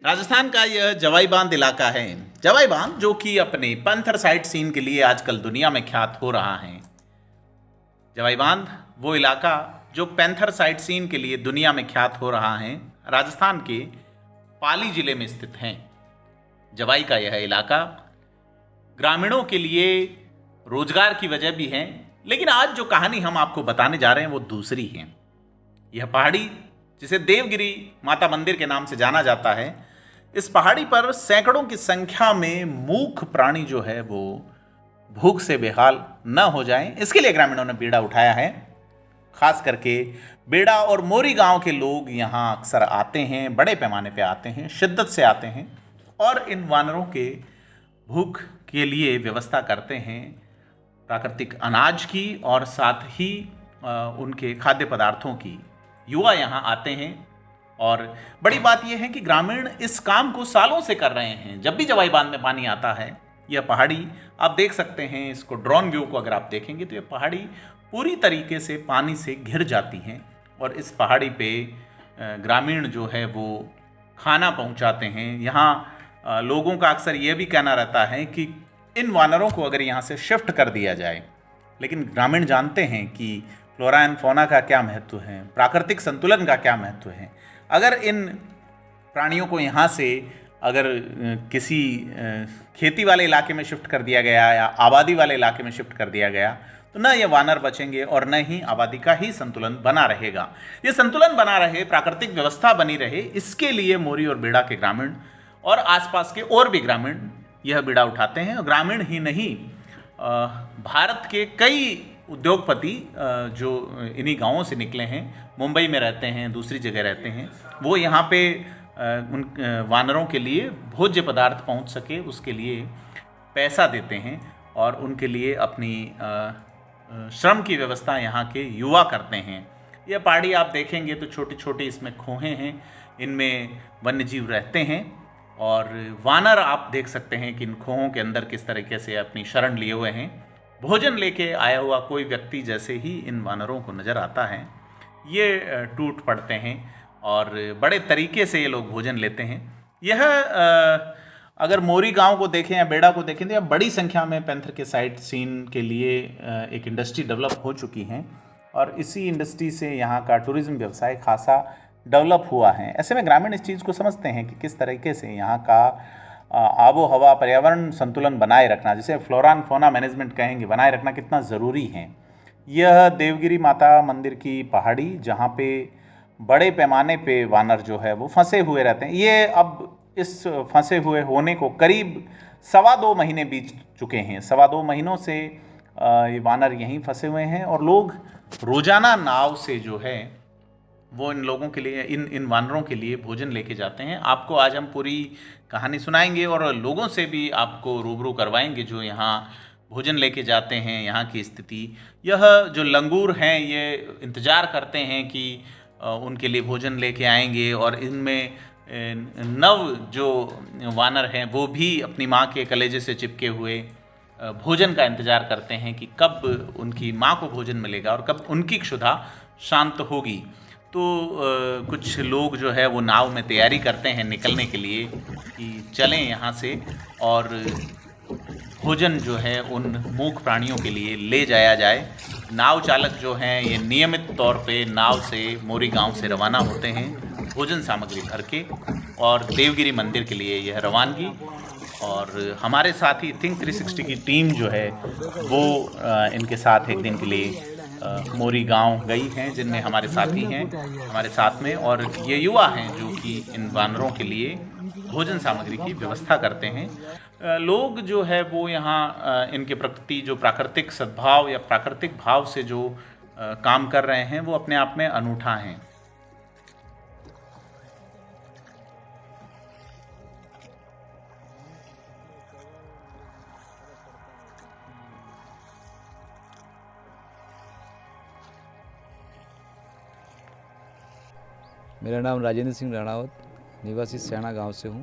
राजस्थान का यह जवाई बांध इलाका है। जवाई बांध जो कि अपने पंथर साइट सीन के लिए आजकल दुनिया में ख्यात हो रहा है। जवाई बांध वो इलाका जो पैंथर साइट सीन के लिए दुनिया में ख्यात हो रहा है, राजस्थान के पाली जिले में स्थित है। जवाई का यह इलाका ग्रामीणों के लिए रोजगार की वजह भी है, लेकिन आज जो कहानी हम आपको बताने जा रहे हैं वो दूसरी है। यह पहाड़ी जिसे देवगिरी माता मंदिर के नाम से जाना जाता है, इस पहाड़ी पर सैकड़ों की संख्या में मूक प्राणी जो है वो भूख से बेहाल न हो जाएं, इसके लिए ग्रामीणों ने बीड़ा उठाया है। खास करके बेड़ा और मोरी गांव के लोग यहाँ अक्सर आते हैं, बड़े पैमाने पे आते हैं, शिद्दत से आते हैं और इन वानरों के भूख के लिए व्यवस्था करते हैं प्राकृतिक अनाज की और साथ ही उनके खाद्य पदार्थों की। युवा यहाँ आते हैं और बड़ी बात यह है कि ग्रामीण इस काम को सालों से कर रहे हैं। जब भी जवाई बांध में पानी आता है, यह पहाड़ी आप देख सकते हैं, इसको ड्रोन व्यू को अगर आप देखेंगे तो यह पहाड़ी पूरी तरीके से पानी से घिर जाती हैं और इस पहाड़ी पे ग्रामीण जो है वो खाना पहुंचाते हैं। यहाँ लोगों का अक्सर यह भी कहना रहता है कि इन वानरों को अगर यहाँ से शिफ्ट कर दिया जाए, लेकिन ग्रामीण जानते हैं कि फ्लोरा एंड फौना का क्या महत्व है, प्राकृतिक संतुलन का क्या महत्व है। अगर इन प्राणियों को यहाँ से अगर किसी खेती वाले इलाके में शिफ्ट कर दिया गया या आबादी वाले इलाके में शिफ्ट कर दिया गया तो न ये वानर बचेंगे और न ही आबादी का ही संतुलन बना रहेगा। ये संतुलन बना रहे, प्राकृतिक व्यवस्था बनी रहे, इसके लिए मोरी और बेड़ा के ग्रामीण और आसपास के और भी ग्रामीण यह बीड़ा उठाते हैं। ग्रामीण ही नहीं, भारत के कई उद्योगपति जो इन्हीं गांवों से निकले हैं, मुंबई में रहते हैं, दूसरी जगह रहते हैं, वो यहाँ पे उन वानरों के लिए भोज्य पदार्थ पहुँच सके उसके लिए पैसा देते हैं और उनके लिए अपनी श्रम की व्यवस्था यहाँ के युवा करते हैं। यह पहाड़ी आप देखेंगे तो छोटी छोटी इसमें खोहें हैं, इनमें वन्य जीव रहते हैं और वानर आप देख सकते हैं कि इन खोहों के अंदर किस तरीके से अपनी शरण लिए हुए हैं। भोजन लेके आया हुआ कोई व्यक्ति जैसे ही इन वानरों को नज़र आता है, ये टूट पड़ते हैं और बड़े तरीके से ये लोग भोजन लेते हैं। यह अगर मोरी गांव को देखें या बेड़ा को देखें तो यह बड़ी संख्या में पैंथर के साइट सीन के लिए एक इंडस्ट्री डेवलप हो चुकी हैं और इसी इंडस्ट्री से यहाँ का टूरिज़्म व्यवसाय खासा डेवलप हुआ है। ऐसे में ग्रामीण इस चीज़ को समझते हैं कि किस तरीके से यहाँ का आबो हवा पर्यावरण संतुलन बनाए रखना, जिसे फ्लोरा एंड फौना मैनेजमेंट कहेंगे, बनाए रखना कितना ज़रूरी है। यह देवगिरी माता मंदिर की पहाड़ी जहाँ पे बड़े पैमाने पे वानर जो है वो फंसे हुए रहते हैं। ये अब इस फंसे हुए होने को करीब 2.25 महीने बीत चुके हैं। 2.25 महीनों से ये वानर यहीं फंसे हुए हैं और लोग रोज़ाना नाव से जो है वो इन लोगों के लिए, इन वानरों के लिए भोजन लेके जाते हैं। आपको आज हम पूरी कहानी सुनाएंगे और लोगों से भी आपको रूबरू करवाएंगे जो यहाँ भोजन लेके जाते हैं, यहाँ की स्थिति। यह जो लंगूर हैं ये इंतज़ार करते हैं कि उनके लिए भोजन लेके आएंगे और इनमें नव जो वानर हैं वो भी अपनी माँ के कलेजे से चिपके हुए भोजन का इंतज़ार करते हैं कि कब उनकी माँ को भोजन मिलेगा और कब उनकी क्षुधा शांत होगी। तो कुछ लोग जो है वो नाव में तैयारी करते हैं निकलने के लिए कि चलें यहाँ से और भोजन जो है उन मूक प्राणियों के लिए ले जाया जाए। नाव चालक जो हैं ये नियमित तौर पे नाव से मोरी गांव से रवाना होते हैं भोजन सामग्री भर के और देवगिरी मंदिर के लिए यह रवानगी। और हमारे साथ ही थिंक 360 की टीम जो है वो इनके साथ एक दिन के लिए मोरी गांव गई हैं, जिनमें हमारे साथी हैं हमारे साथ में और ये युवा हैं जो कि इन वानरों के लिए भोजन सामग्री की व्यवस्था करते हैं। लोग जो है वो यहाँ इनके प्रति जो प्राकृतिक सद्भाव या प्राकृतिक भाव से जो काम कर रहे हैं वो अपने आप में अनूठा हैं। मेरा नाम राजेंद्र सिंह राणावत, निवासी सैना गांव से हूं।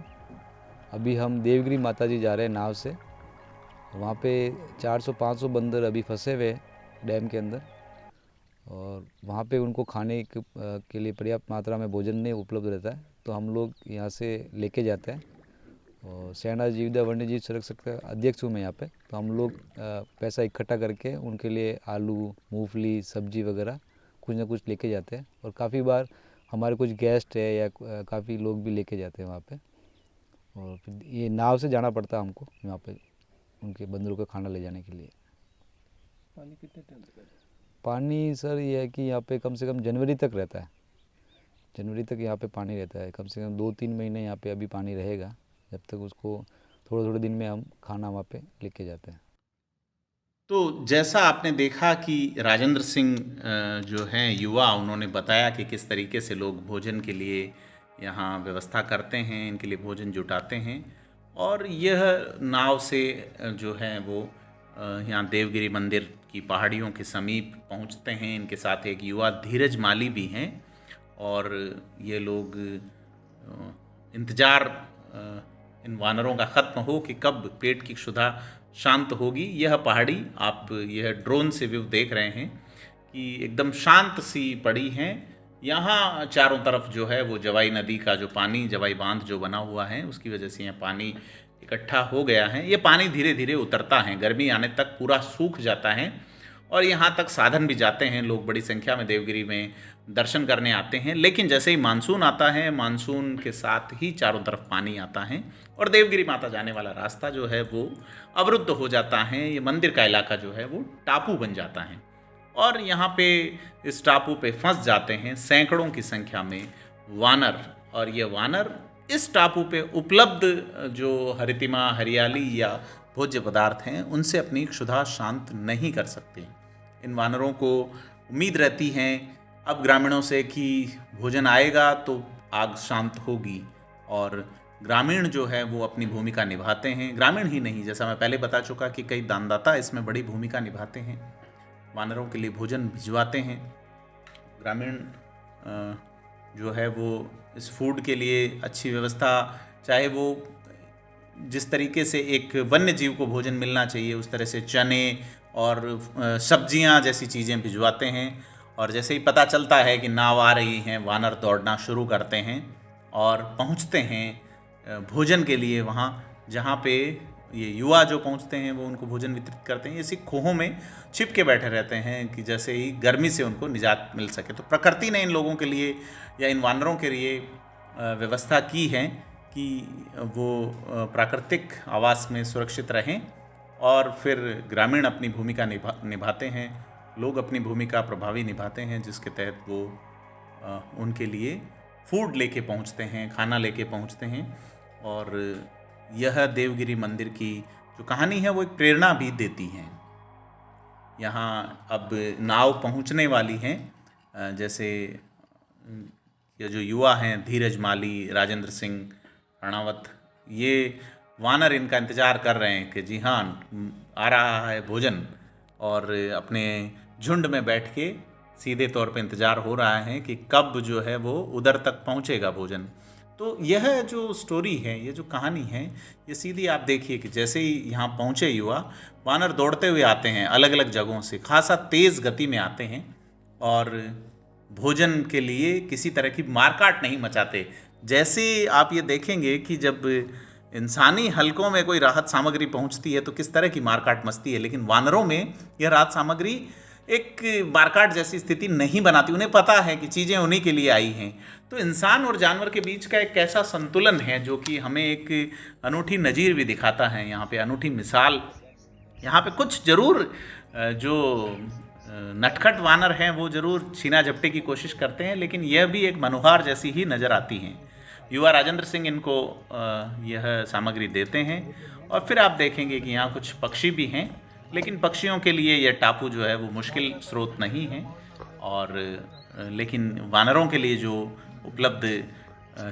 अभी हम देवगिरी माता जी जा रहे हैं नाव से। वहाँ पे 400-500 बंदर अभी फंसे हुए हैं डैम के अंदर और वहाँ पे उनको खाने के लिए पर्याप्त मात्रा में भोजन नहीं उपलब्ध रहता है। तो हम लोग यहाँ से लेके जाते हैं। और सैना जीवदा वन्य जीव संरक्षक का अध्यक्ष हूँ मैं यहाँ पे। तो हम लोग पैसा इकट्ठा करके उनके लिए आलू, मूंगफली, सब्जी वगैरह कुछ ना कुछ लेके जाते हैं। और काफ़ी बार हमारे कुछ गेस्ट है या काफ़ी लोग भी लेके जाते हैं वहाँ पे। और फिर ये नाव से जाना पड़ता है हमको वहाँ पे उनके बंदरों का खाना ले जाने के लिए। पानी कितने टाइम तक रहता पानी सर ये है कि यहाँ पे कम से कम जनवरी तक रहता है। जनवरी तक यहाँ पे पानी रहता है, कम से कम 2-3 महीने यहाँ पे अभी पानी रहेगा, जब तक उसको थोड़े थोड़े दिन में हम खाना वहाँ पे लेके जाते हैं। तो जैसा आपने देखा कि राजेंद्र सिंह जो हैं युवा, उन्होंने बताया कि किस तरीके से लोग भोजन के लिए यहाँ व्यवस्था करते हैं, इनके लिए भोजन जुटाते हैं। और यह नाव से जो है वो यहाँ देवगिरी मंदिर की पहाड़ियों के समीप पहुँचते हैं। इनके साथ एक युवा धीरज माली भी हैं और ये लोग इंतज़ार इन वानरों का ख़त्म हो कि कब पेट की क्षुधा शांत होगी। यह पहाड़ी आप यह ड्रोन से व्यू देख रहे हैं कि एकदम शांत सी पड़ी हैं। यहाँ चारों तरफ जो है वो जवाई नदी का जो पानी, जवाई बांध जो बना हुआ है, उसकी वजह से यहाँ पानी इकट्ठा हो गया है। ये पानी धीरे धीरे उतरता है, गर्मी आने तक पूरा सूख जाता है और यहाँ तक साधन भी जाते हैं। लोग बड़ी संख्या में देवगिरी में दर्शन करने आते हैं। लेकिन जैसे ही मानसून आता है, मानसून के साथ ही चारों तरफ पानी आता है और देवगिरी माता जाने वाला रास्ता जो है वो अवरुद्ध हो जाता है। ये मंदिर का इलाका जो है वो टापू बन जाता है और यहाँ पे इस टापू पे फंस जाते हैं सैकड़ों की संख्या में वानर। और ये वानर इस टापू पे उपलब्ध जो हरितिमा, हरियाली या भोज्य पदार्थ हैं, उनसे अपनी क्षुधा शांत नहीं कर सकते। इन वानरों को उम्मीद रहती है अब ग्रामीणों से कि भोजन आएगा तो आग शांत होगी। और ग्रामीण जो है वो अपनी भूमिका निभाते हैं। ग्रामीण ही नहीं, जैसा मैं पहले बता चुका कि कई दानदाता इसमें बड़ी भूमिका निभाते हैं, वानरों के लिए भोजन भिजवाते हैं। ग्रामीण जो है वो इस फूड के लिए अच्छी व्यवस्था, चाहे वो जिस तरीके से एक वन्य जीव को भोजन मिलना चाहिए उस तरह से चने और सब्जियां जैसी चीज़ें भिजवाते हैं। और जैसे ही पता चलता है कि नाव आ रही हैं, वानर दौड़ना शुरू करते हैं और पहुंचते हैं भोजन के लिए वहाँ, जहाँ पे ये युवा जो पहुँचते हैं वो उनको भोजन वितरित करते हैं। इसी खोहों में छिप के बैठे रहते हैं कि जैसे ही गर्मी से उनको निजात मिल सके। तो प्रकृति ने इन लोगों के लिए या इन वानरों के लिए व्यवस्था की है कि वो प्राकृतिक आवास में सुरक्षित रहें। और फिर ग्रामीण अपनी भूमिका निभाते हैं, लोग अपनी भूमिका प्रभावी निभाते हैं, जिसके तहत वो उनके लिए फूड लेके पहुंचते हैं, खाना लेके पहुंचते हैं। और यह देवगिरी मंदिर की जो कहानी है वो एक प्रेरणा भी देती है। यहाँ अब नाव पहुंचने वाली हैं, जैसे ये जो युवा हैं धीरज माली, राजेंद्र सिंह राणावत, ये वानर इनका इंतज़ार कर रहे हैं कि जी हाँ आ रहा है भोजन, और अपने झुंड में बैठ के सीधे तौर पे इंतज़ार हो रहा है कि कब जो है वो उधर तक पहुंचेगा भोजन। तो यह जो स्टोरी है, ये जो कहानी है, ये सीधी आप देखिए कि जैसे ही यहाँ पहुँचे युवा, वानर दौड़ते हुए आते हैं अलग अलग जगहों से, खासा तेज़ गति में आते हैं और भोजन के लिए किसी तरह की मारकाट नहीं मचाते। जैसे आप ये देखेंगे कि जब इंसानी हलकों में कोई राहत सामग्री पहुंचती है तो किस तरह की मारकाट मचती है, लेकिन वानरों में यह राहत सामग्री एक मारकाट जैसी स्थिति नहीं बनाती। उन्हें पता है कि चीज़ें उन्हीं के लिए आई हैं। तो इंसान और जानवर के बीच का एक कैसा संतुलन है जो कि हमें एक अनूठी नज़ीर भी दिखाता है। यहाँ पे अनूठी मिसाल, यहाँ पे कुछ ज़रूर जो नटखट वानर हैं वो ज़रूर छीना झपटे की कोशिश करते हैं, लेकिन यह भी एक मनुहार जैसी ही नज़र आती हैं। युवा राजेंद्र सिंह इनको यह सामग्री देते हैं। और फिर आप देखेंगे कि यहाँ कुछ पक्षी भी हैं, लेकिन पक्षियों के लिए यह टापू जो है वो मुश्किल स्रोत नहीं है। और लेकिन वानरों के लिए जो उपलब्ध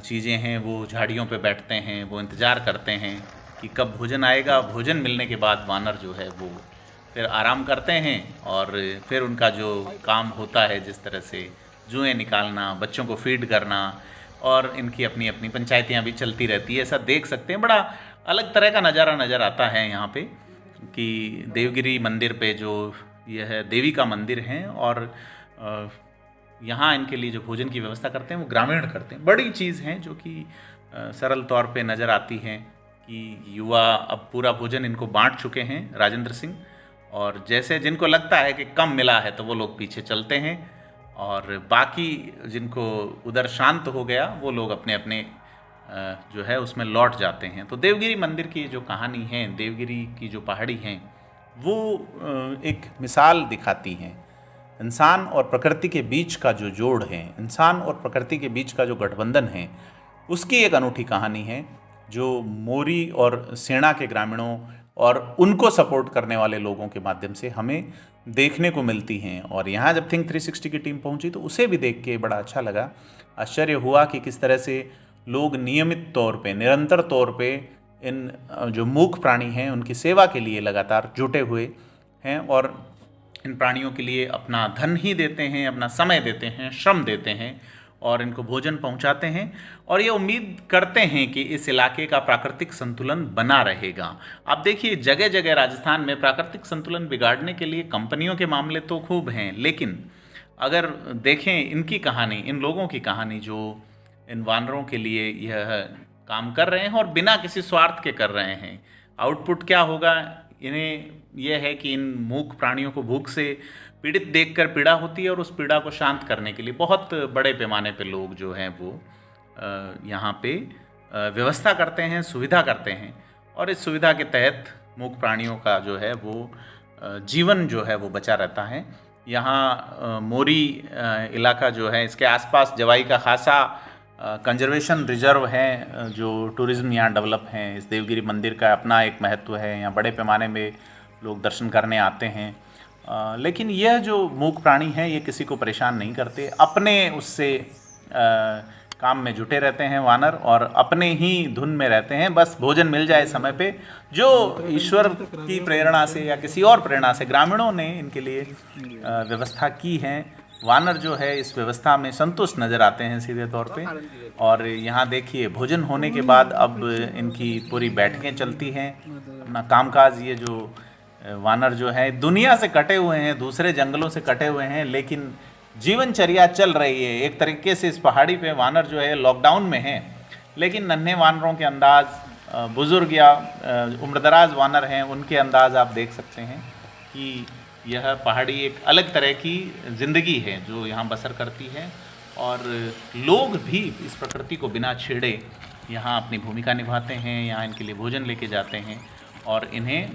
चीज़ें हैं, वो झाड़ियों पे बैठते हैं, वो इंतज़ार करते हैं कि कब भोजन आएगा। भोजन मिलने के बाद वानर जो है वो फिर आराम करते हैं और फिर उनका जो काम होता है, जिस तरह से जुएँ निकालना, बच्चों को फीड करना, और इनकी अपनी अपनी पंचायतियाँ भी चलती रहती है। ऐसा देख सकते हैं, बड़ा अलग तरह का नज़ारा नज़र आता है यहाँ पे कि देवगिरी मंदिर पे जो यह देवी का मंदिर है और यहाँ इनके लिए जो भोजन की व्यवस्था करते हैं वो ग्रामीण करते हैं। बड़ी चीज़ हैं जो कि सरल तौर पे नज़र आती हैं कि युवा अब पूरा भोजन इनको बांट चुके हैं राजेंद्र सिंह, और जैसे जिनको लगता है कि कम मिला है तो वो लोग पीछे चलते हैं, और बाकी जिनको उधर शांत हो गया वो लोग अपने अपने जो है उसमें लौट जाते हैं। तो देवगिरी मंदिर की जो कहानी है, देवगिरी की जो पहाड़ी हैं, वो एक मिसाल दिखाती हैं इंसान और प्रकृति के बीच का जो जोड़ है, इंसान और प्रकृति के बीच का जो गठबंधन है, उसकी एक अनूठी कहानी है जो मोरी और सेना के ग्रामीणों और उनको सपोर्ट करने वाले लोगों के माध्यम से हमें देखने को मिलती हैं। और यहाँ जब थिंक 360 की टीम पहुँची तो उसे भी देख के बड़ा अच्छा लगा, आश्चर्य हुआ कि किस तरह से लोग नियमित तौर पे, निरंतर तौर पे इन जो मूक प्राणी हैं उनकी सेवा के लिए लगातार जुटे हुए हैं, और इन प्राणियों के लिए अपना धन ही देते हैं, अपना समय देते हैं, श्रम देते हैं, और इनको भोजन पहुंचाते हैं, और ये उम्मीद करते हैं कि इस इलाके का प्राकृतिक संतुलन बना रहेगा। आप देखिए जगह जगह राजस्थान में प्राकृतिक संतुलन बिगाड़ने के लिए कंपनियों के मामले तो खूब हैं, लेकिन अगर देखें इनकी कहानी, इन लोगों की कहानी जो इन वानरों के लिए यह काम कर रहे हैं और बिना किसी स्वार्थ के कर रहे हैं, आउटपुट क्या होगा इन्हें यह है कि इन मूक प्राणियों को भूख से पीड़ित देखकर पीड़ा होती है, और उस पीड़ा को शांत करने के लिए बहुत बड़े पैमाने पे लोग जो हैं वो यहाँ पे व्यवस्था करते हैं, सुविधा करते हैं, और इस सुविधा के तहत मूक प्राणियों का जो है वो जीवन जो है वो बचा रहता है। यहाँ मोरी इलाका जो है, इसके आसपास जवाई का खासा कंजर्वेशन रिजर्व है, जो टूरिज़्म यहाँ डेवलप हैं। इस देवगिरी मंदिर का अपना एक महत्व है, यहाँ बड़े पैमाने में लोग दर्शन करने आते हैं, लेकिन यह जो मूक प्राणी हैं ये किसी को परेशान नहीं करते, अपने उससे काम में जुटे रहते हैं वानर, और अपने ही धुन में रहते हैं। बस भोजन मिल जाए समय पे, जो ईश्वर की प्रेरणा से या किसी और प्रेरणा से ग्रामीणों ने इनके लिए व्यवस्था की है। वानर जो है इस व्यवस्था में संतुष्ट नज़र आते हैं सीधे तौर पे। और यहाँ देखिए भोजन होने के बाद अब इनकी पूरी बैठकें चलती हैं, अपना कामकाज। ये जो वानर जो है दुनिया से कटे हुए हैं, दूसरे जंगलों से कटे हुए हैं, लेकिन जीवनचर्या चल रही है एक तरीके से। इस पहाड़ी पे वानर जो है लॉकडाउन में हैं, लेकिन नन्हे वानरों के अंदाज, बुज़ुर्ग या उम्रदराज वानर हैं उनके अंदाज आप देख सकते हैं कि यह पहाड़ी एक अलग तरह की ज़िंदगी है जो यहाँ बसर करती है, और लोग भी इस प्रकृति को बिना छेड़े यहाँ अपनी भूमिका निभाते हैं। यहाँ इनके लिए भोजन लेके जाते हैं, और इन्हें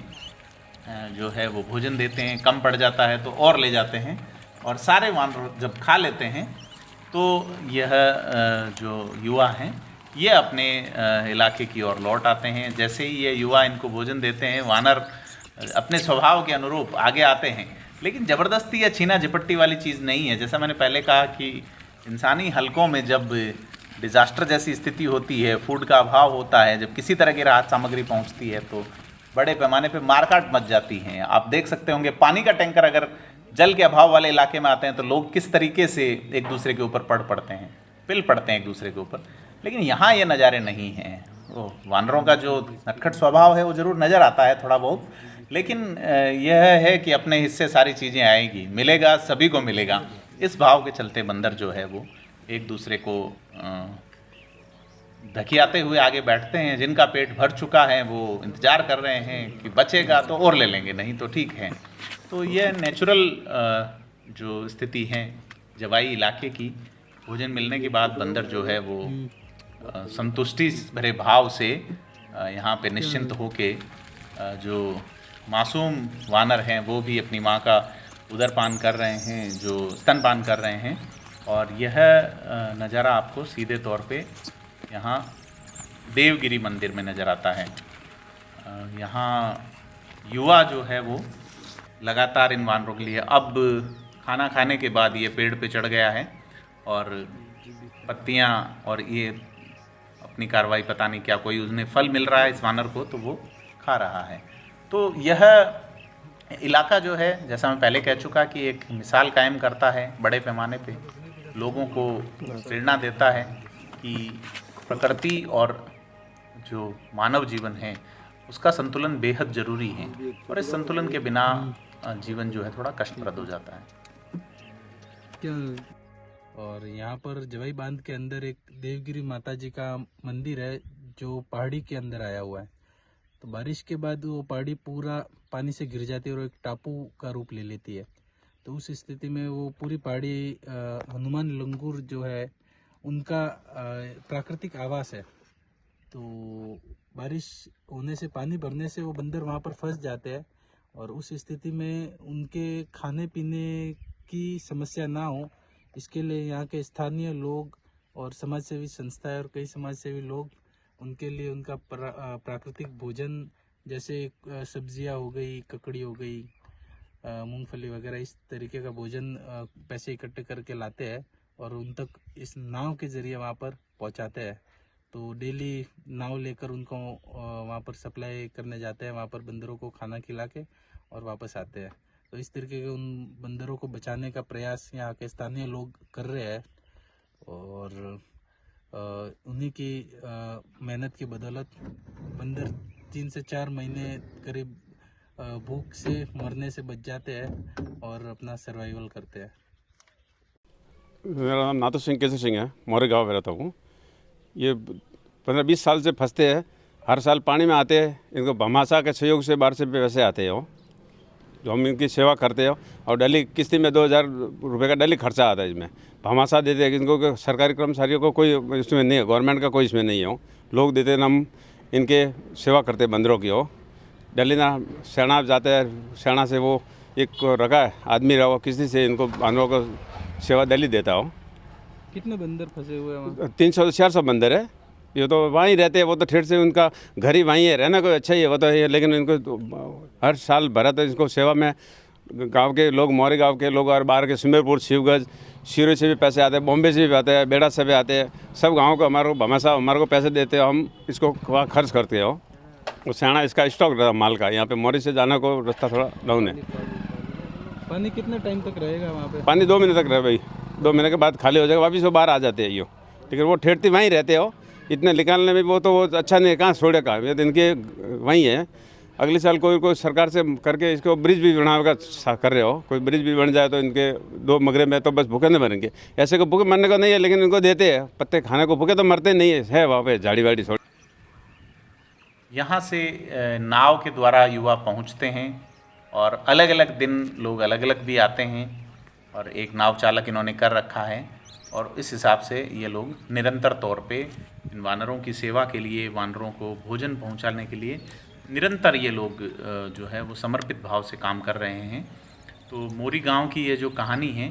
जो है वो भोजन देते हैं, कम पड़ जाता है तो और ले जाते हैं, और सारे वानर जब खा लेते हैं तो यह जो युवा हैं ये अपने इलाके की ओर लौट आते हैं। जैसे ही ये युवा इनको भोजन देते हैं, वानर अपने स्वभाव के अनुरूप आगे आते हैं, लेकिन ज़बरदस्ती या छीना झपट्टी वाली चीज़ नहीं है। जैसा मैंने पहले कहा कि इंसानी हलकों में जब डिज़ास्टर जैसी स्थिति होती है, फूड का अभाव होता है, जब किसी तरह की राहत सामग्री पहुंचती है तो बड़े पैमाने पे मारकाट मच जाती हैं। आप देख सकते होंगे पानी का टैंकर अगर जल के अभाव वाले इलाके में आते हैं तो लोग किस तरीके से एक दूसरे के ऊपर पड़ते हैं, पिल पड़ते हैं एक दूसरे के ऊपर। लेकिन यहाँ ये नज़ारे नहीं हैं। वो वानरों का जो नटखट स्वभाव है वो ज़रूर नज़र आता है थोड़ा बहुत, लेकिन यह है कि अपने हिस्से सारी चीज़ें आएगी, मिलेगा, सभी को मिलेगा। इस भाव के चलते बंदर जो है वो एक दूसरे को धकियाते हुए आगे बैठते हैं। जिनका पेट भर चुका है वो इंतज़ार कर रहे हैं कि बचेगा तो और ले लेंगे, नहीं तो ठीक है। तो यह नेचुरल जो स्थिति है जवाई इलाके की, भोजन मिलने के बाद बंदर जो है वो संतुष्टि भरे भाव से यहाँ पे निश्चिंत होके जो मासूम वानर हैं वो भी अपनी माँ का उदरपान कर रहे हैं, जो स्तनपान कर रहे हैं। और यह नज़ारा आपको सीधे तौर पे यहाँ देवगिरी मंदिर में नज़र आता है। यहाँ युवा जो है वो लगातार इन वानरों के लिए, अब खाना खाने के बाद ये पेड़ पे चढ़ गया है और पत्तियाँ और ये अपनी कार्रवाई, पता नहीं क्या कोई उसने फल मिल रहा है इस वानर को तो वो खा रहा है। तो यह इलाका जो है, जैसा मैं पहले कह चुका कि एक मिसाल कायम करता है, बड़े पैमाने पे लोगों को प्रेरणा देता है कि प्रकृति और जो मानव जीवन है उसका संतुलन बेहद ज़रूरी है, और इस संतुलन के बिना जीवन जो है थोड़ा कष्टप्रद हो जाता है। क्या और यहाँ पर जवाई बांध के अंदर एक देवगिरी माता जी का मंदिर है जो पहाड़ी के अंदर आया हुआ है। तो बारिश के बाद वो पहाड़ी पूरा पानी से घिर जाती है और एक टापू का रूप ले लेती है। तो उस स्थिति में वो पूरी पहाड़ी हनुमान लंगूर जो है उनका प्राकृतिक आवास है। तो बारिश होने से, पानी भरने से वो बंदर वहाँ पर फंस जाते हैं और उस स्थिति में उनके खाने पीने की समस्या ना हो, इसके लिए यहाँ के स्थानीय लोग और समाजसेवी संस्थाएं और कई समाजसेवी लोग उनके लिए उनका प्राकृतिक भोजन जैसे सब्जियां हो गई, ककड़ी हो गई, मूंगफली वगैरह इस तरीके का भोजन पैसे इकट्ठे करके लाते हैं और उन तक इस नाव के जरिए वहाँ पर पहुँचाते हैं। तो डेली नाव लेकर उनको वहाँ पर सप्लाई करने जाते हैं, वहाँ पर बंदरों को खाना खिला के और वापस आते हैं। तो इस तरीके के उन बंदरों को बचाने का प्रयास यहाँ के स्थानीय लोग कर रहे हैं और उन्हीं की मेहनत की बदौलत बंदर 3 से 4 महीने करीब भूख से मरने से बच जाते हैं और अपना सर्वाइवल करते हैं। मेरा नाम नातो सिंह केसर सिंह है, मोरे गाँव में रहता हूँ। ये 15-20 साल से फंसते हैं, हर साल पानी में आते हैं। इनको भमासा के सहयोग से बाहर से पैसे आते हैं जो हम इनकी सेवा करते हैं और डेली किस्ती में 2000 रुपये का डेली खर्चा आता है। इसमें भमासा देते हैं। इनको सरकारी कर्मचारियों को कोई इसमें नहीं है, गवर्नमेंट का कोई इसमें नहीं है। लोग देते हैं, हम इनके सेवा करते हैं बंदरों की। हो डेली ना सेना जाते हैं, सेना से वो एक रखा है आदमी रहा, किसी से इनको बंदरों को सेवा डेली देता हो। कितने बंदर फंसे हुए हैं? 300 से 400 बंदर है। ये तो वहीं रहते हैं, वो तो ठेठ से उनका घर ही वहीं है, रहना कोई अच्छा ही है वो तो है। लेकिन इनको तो हर साल भरा तो इसको सेवा में गांव के लोग, मोरे गांव के लोग और बाहर के सुमेरपुर, शिवगंज, शिरो से भी पैसे आते हैं, बॉम्बे से भी आते हैं, बेड़ा से भी आते हैं। सब गाँव को हमारे को भमासा हमारे को पैसे देते हैं, हम इसको वहाँ खर्च करते हो। वो सेना इसका स्टॉक रहता माल का। यहाँ पे मोरी से जाने को रास्ता थोड़ा डाउन है। पानी कितने टाइम तक रहेगा वहाँ पे? पानी 2 महीने तक रहे भाई, 2 महीने के बाद खाली हो जाएगा, वापस वो बाहर आ जाते हैं। यो लेकिन वो ठेठती वहीं रहते हो, इतने निकालने में वो तो वो अच्छा नहीं है, कहाँ छोड़े कहाँ, ये तो इनके वहीं है। अगले साल कोई सरकार से करके इसको ब्रिज भी बनाने का कर रहे हो। कोई ब्रिज भी बन जाए तो इनके 2 मगरे में तो बस भूखे नहीं मरेंगे। ऐसे को भूखे मरने का नहीं है, लेकिन इनको देते हैं पत्ते खाने को, भूखे तो मरते नहीं है वहाँ पे झाड़ी वाड़ी छोड़। यहाँ से नाव के द्वारा युवा पहुँचते हैं और अलग अलग दिन लोग अलग अलग भी आते हैं और एक नाव चालक इन्होंने कर रखा है और इस हिसाब से ये लोग निरंतर तौर पे इन वानरों की सेवा के लिए, वानरों को भोजन पहुंचाने के लिए निरंतर ये लोग जो है वो समर्पित भाव से काम कर रहे हैं। तो मोरी गांव की ये जो कहानी है,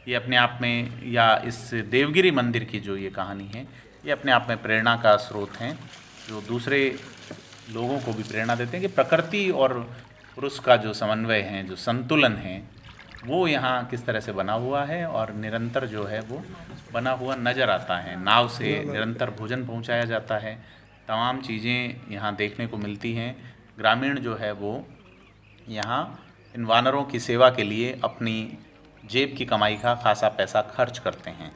ये अपने आप में, या इस देवगिरी मंदिर की जो ये कहानी है, ये अपने आप में प्रेरणा का स्रोत हैं, जो दूसरे लोगों को भी प्रेरणा देते हैं कि प्रकृति और पुरुष का जो समन्वय है, जो संतुलन है, वो यहाँ किस तरह से बना हुआ है और निरंतर जो है वो बना हुआ नज़र आता है। नाव से निरंतर भोजन पहुँचाया जाता है, तमाम चीज़ें यहाँ देखने को मिलती हैं। ग्रामीण जो है वो यहाँ इन वानरों की सेवा के लिए अपनी जेब की कमाई का खासा पैसा खर्च करते हैं।